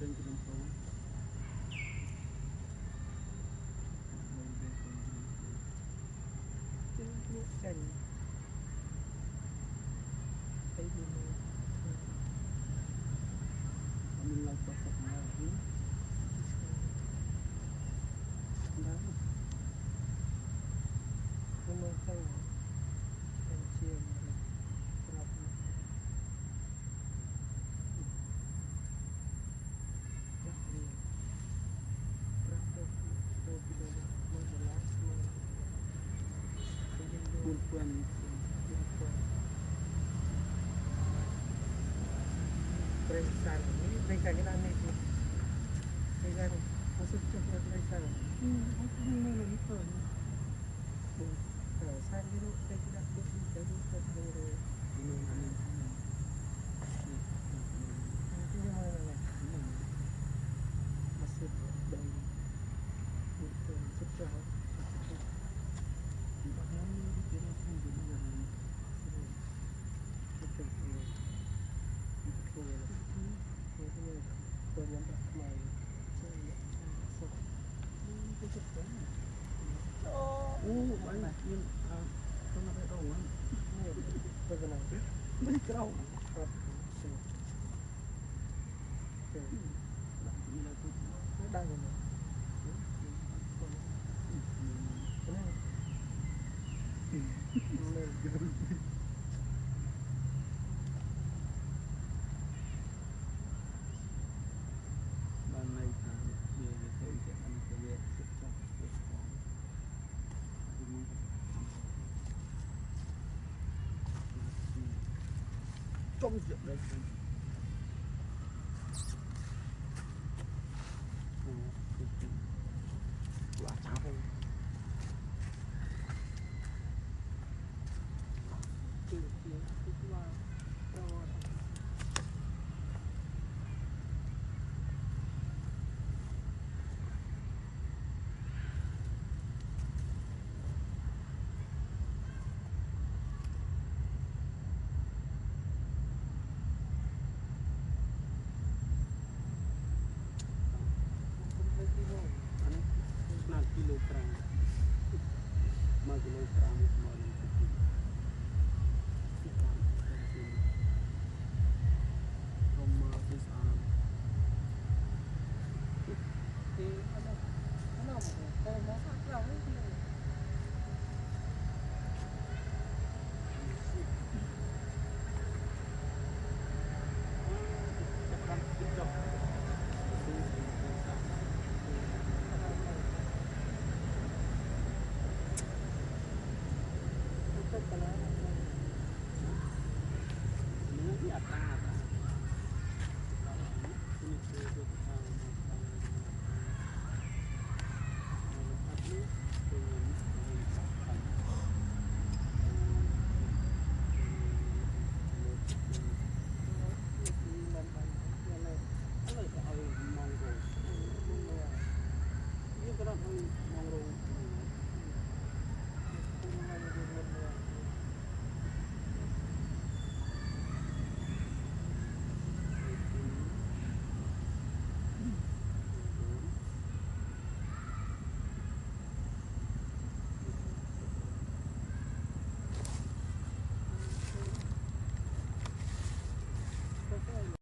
trên cái đồng phố Cành thấy gì mình làm sạch sạch nào chứ đó nhưng mà không cành chia màรับรับเรียนรับตัวปีเดียวมันจะล้างมันจะยังดู buôn quen ยังคงเร่งสั่นนี่เร่งสั่นก็ได้นี่สิเร่งสั่นเขาสุดจุดเร่งสั่น ไม่รู้เปิด สั่นที่รู้เร่งสั่นดูสิจะดูตัวเองเลย mình ănที่ยังไงล่ะมาสุดเลยดูตัวสุดยอด thì bác nói cái nó không được là สุดยอดเลยตัวเลยตัวเลยตัวยังแบบใหม่ใช่สดก็จะเป็น ô anh này nhưng không nó phải đâu anh นี่เป็นยังไง ไม่เก้า ครับเจ๋ง นี่เราพูด ไม่ได้ยังไงนี่ ban này thằng về thôi sẽ ăn cái về sẽ trong cái phòng trong chuyện đây